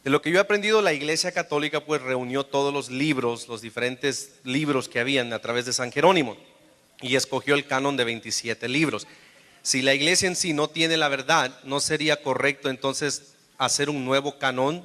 De lo que yo he aprendido, la Iglesia Católica pues reunió todos los libros, los diferentes libros que habían a través de San Jerónimo y escogió el canon de 27 libros. Si la Iglesia en sí no tiene la verdad, ¿no sería correcto entonces hacer un nuevo canon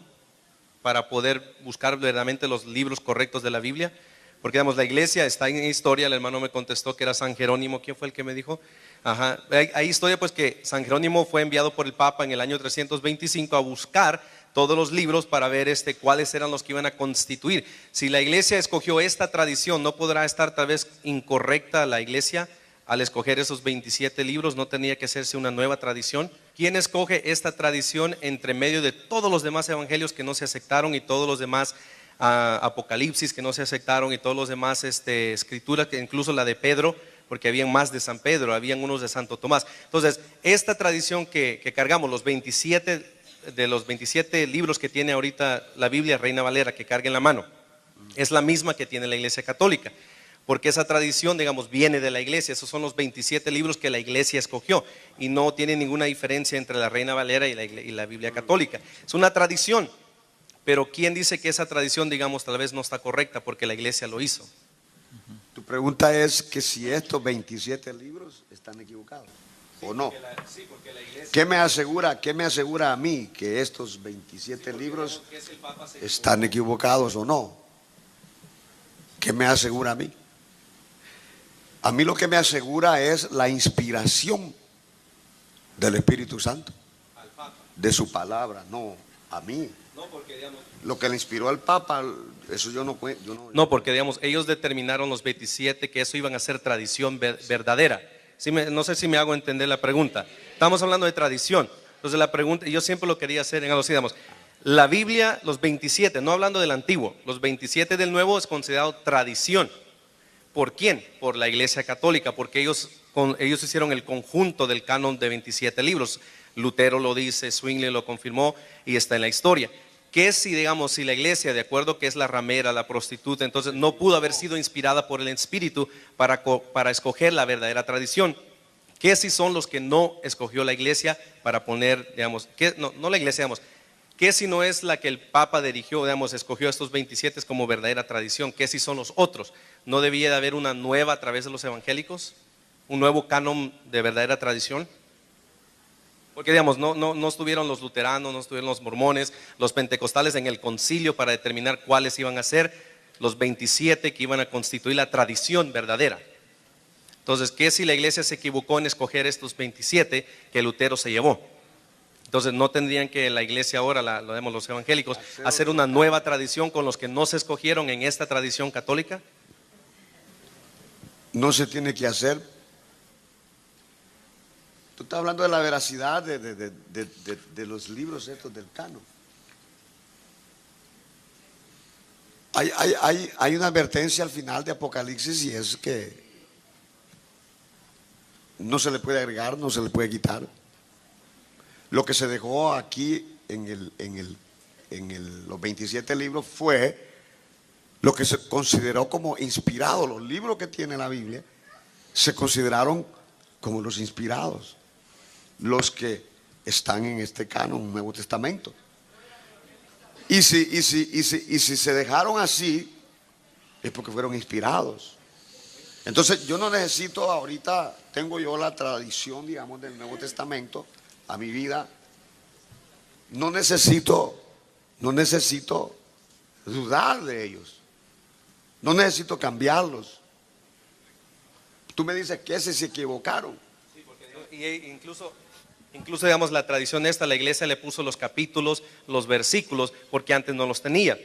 para poder buscar verdaderamente los libros correctos de la Biblia? Porque digamos, la Iglesia está en historia. El hermano me contestó que era San Jerónimo. ¿Quién fue el que me dijo? Ajá. Hay historia pues que San Jerónimo fue enviado por el Papa en el año 325 a buscar todos los libros para ver cuáles eran los que iban a constituir. Si la Iglesia escogió esta tradición, ¿no podrá estar tal vez incorrecta la Iglesia al escoger esos 27 libros? ¿No tenía que hacerse una nueva tradición? ¿Quién escoge esta tradición entre medio de todos los demás evangelios que no se aceptaron y todos los demás Apocalipsis que no se aceptaron y todos los demás escrituras, que incluso la de Pedro, porque habían más de San Pedro, habían unos de Santo Tomás? Entonces, esta tradición que cargamos, los 27 de los 27 libros que tiene ahorita la Biblia Reina Valera, que carga en la mano, es la misma que tiene la Iglesia Católica, porque esa tradición, digamos, viene de la Iglesia. Esos son los 27 libros que la Iglesia escogió y no tiene ninguna diferencia entre la Reina Valera y la Biblia Católica. Es una tradición, pero ¿quién dice que esa tradición, digamos, tal vez no está correcta porque la Iglesia lo hizo? Tu pregunta es que si estos 27 libros están equivocados o no. Sí, porque la Iglesia... ¿Qué me asegura a mí que estos 27 libros están equivocados o no? ¿Qué me asegura a mí? A mí lo que me asegura es la inspiración del Espíritu Santo, de su palabra, no a mí. No, porque digamos... Lo que le inspiró al Papa, eso yo no. No, porque digamos, ellos determinaron los 27 que eso iban a ser tradición verdadera. No sé si me hago entender la pregunta. Estamos hablando de tradición. Entonces la pregunta, yo siempre lo quería hacer en algo así, digamos, la Biblia, los 27, no hablando del antiguo, los 27 del nuevo es considerado tradición. ¿Por quién? Por la Iglesia Católica, porque ellos hicieron el conjunto del canon de 27 libros. Lutero lo dice, Zwingli lo confirmó y está en la historia. ¿Qué si, digamos, si la Iglesia, de acuerdo que es la ramera, la prostituta, entonces no pudo haber sido inspirada por el Espíritu para escoger la verdadera tradición? ¿Qué si son los que no escogió la Iglesia para poner, digamos, no la Iglesia, digamos, qué si no es la que el Papa dirigió, digamos, escogió estos 27 como verdadera tradición? ¿Qué si son los otros? ¿No debía de haber una nueva a través de los evangélicos? ¿Un nuevo canon de verdadera tradición? Porque digamos, no estuvieron los luteranos, no estuvieron los mormones, los pentecostales en el concilio para determinar cuáles iban a ser los 27 que iban a constituir la tradición verdadera. Entonces, ¿qué si la Iglesia se equivocó en escoger estos 27 que Lutero se llevó? Entonces, ¿no tendrían que la Iglesia ahora, lo vemos los evangélicos, hacer una nueva tradición con los que no se escogieron en esta tradición católica? No se tiene que hacer. Tú estás hablando de la veracidad de los libros estos del canon. Hay una advertencia al final de Apocalipsis y es que no se le puede agregar, no se le puede quitar. Lo que se dejó aquí en los 27 libros fue lo que se consideró como inspirado. Los libros que tiene la Biblia se consideraron como los inspirados, los que están en este canon, Nuevo Testamento. Y si se dejaron así, es porque fueron inspirados. Entonces yo no necesito, ahorita tengo yo la tradición, digamos, del Nuevo Testamento a mi vida. No necesito dudar de ellos. No necesito cambiarlos. Tú me dices que se equivocaron. Sí, porque incluso digamos la tradición esta, la Iglesia le puso los capítulos, los versículos, porque antes no los tenía.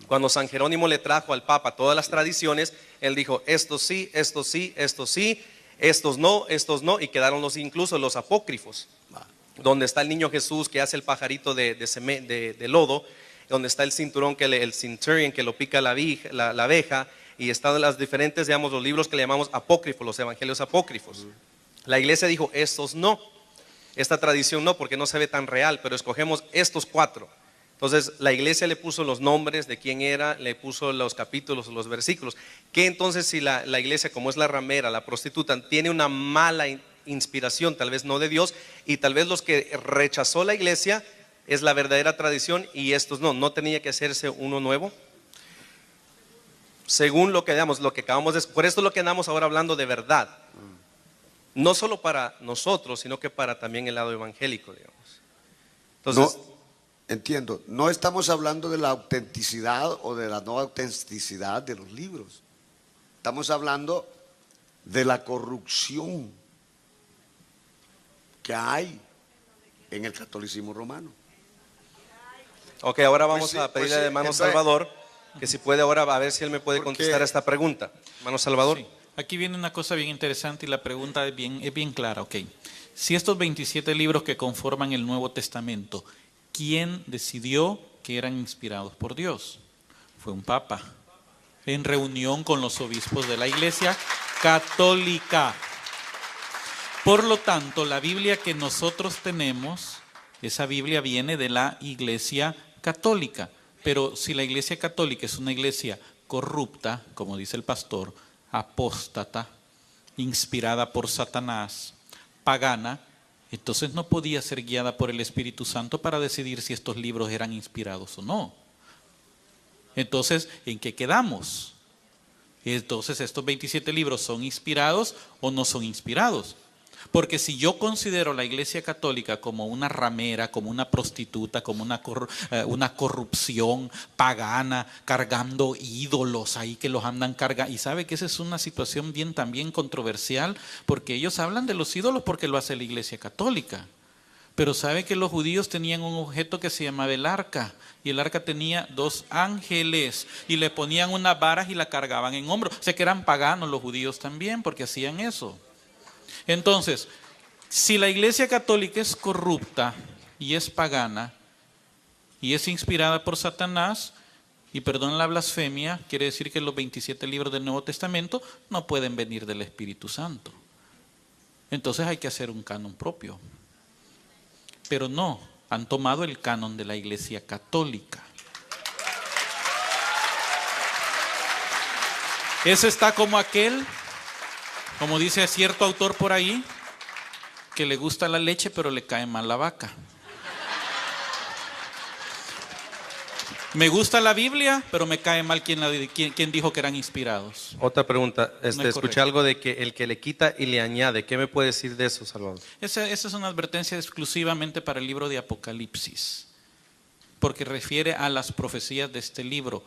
Cuando San Jerónimo le trajo al Papa todas las tradiciones, él dijo, estos sí, estos sí, estos sí, estos no, y quedaron incluso los apócrifos, donde está el niño Jesús que hace el pajarito de lodo, donde está el cinturón, el centurion que lo pica la abeja, y están las diferentes, digamos, los libros que le llamamos apócrifos, los evangelios apócrifos. La Iglesia dijo, estos no, esta tradición no, porque no se ve tan real, pero escogemos estos 4. Entonces la Iglesia le puso los nombres de quién era, le puso los capítulos, los versículos. Que entonces si la Iglesia, como es la ramera, la prostituta, tiene una mala inspiración, tal vez no de Dios, y tal vez los que rechazó la Iglesia es la verdadera tradición y estos no tenía que hacerse uno nuevo. Según lo que damos, lo que acabamos de, por esto es lo que andamos ahora hablando de verdad. No solo para nosotros, sino que para también el lado evangélico, digamos. Entonces, No, entiendo, no estamos hablando de la autenticidad o de la no autenticidad de los libros. Estamos hablando de la corrupción que hay en el catolicismo romano. ok, ahora vamos Pues sí, a pedirle pues sí, a hermano entonces, Salvador que si puede ahora a ver si él me puede porque- contestar esta pregunta. Hermano Salvador. Sí. Aquí viene una cosa bien interesante y la pregunta es bien clara. Ok, si estos 27 libros que conforman el Nuevo Testamento, ¿quién decidió que eran inspirados por Dios? Fue un papa, en reunión con los obispos de la Iglesia Católica. Por lo tanto, la Biblia que nosotros tenemos, esa Biblia viene de la Iglesia Católica. Pero si la Iglesia Católica es una iglesia corrupta, como dice el pastor, apóstata, inspirada por Satanás, pagana, entonces no podía ser guiada por el Espíritu Santo para decidir si estos libros eran inspirados o no. Entonces, ¿en qué quedamos? Entonces, ¿estos 27 libros son inspirados o no son inspirados? Porque si yo considero la Iglesia Católica como una ramera, como una prostituta, como una corrupción pagana, cargando ídolos ahí que los andan cargando, y sabe que esa es una situación también controversial, porque ellos hablan de los ídolos porque lo hace la Iglesia Católica. Pero sabe que los judíos tenían un objeto que se llamaba el arca, y el arca tenía 2 ángeles, y le ponían unas varas y la cargaban en hombros. O sea que eran paganos los judíos también, porque hacían eso. Entonces, si la Iglesia Católica es corrupta y es pagana y es inspirada por Satanás, y perdón la blasfemia, quiere decir que los 27 libros del Nuevo Testamento no pueden venir del Espíritu Santo. Entonces hay que hacer un canon propio. Pero no, han tomado el canon de la Iglesia Católica. Ese está como aquel, como dice cierto autor por ahí, que le gusta la leche pero le cae mal la vaca. Me gusta la Biblia, pero me cae mal quien dijo que eran inspirados. Otra pregunta, No es escuché correcto. algo de que el que le quita y le añade, ¿qué me puede decir de eso, Salvador? Esa es una advertencia exclusivamente para el libro de Apocalipsis, porque refiere a las profecías de este libro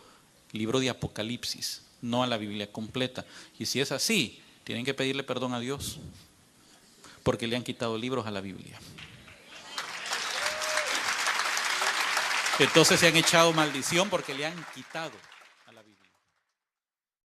de Apocalipsis, no a la Biblia completa. Y si es así, tienen que pedirle perdón a Dios, porque le han quitado libros a la Biblia. Entonces se han echado maldición porque le han quitado.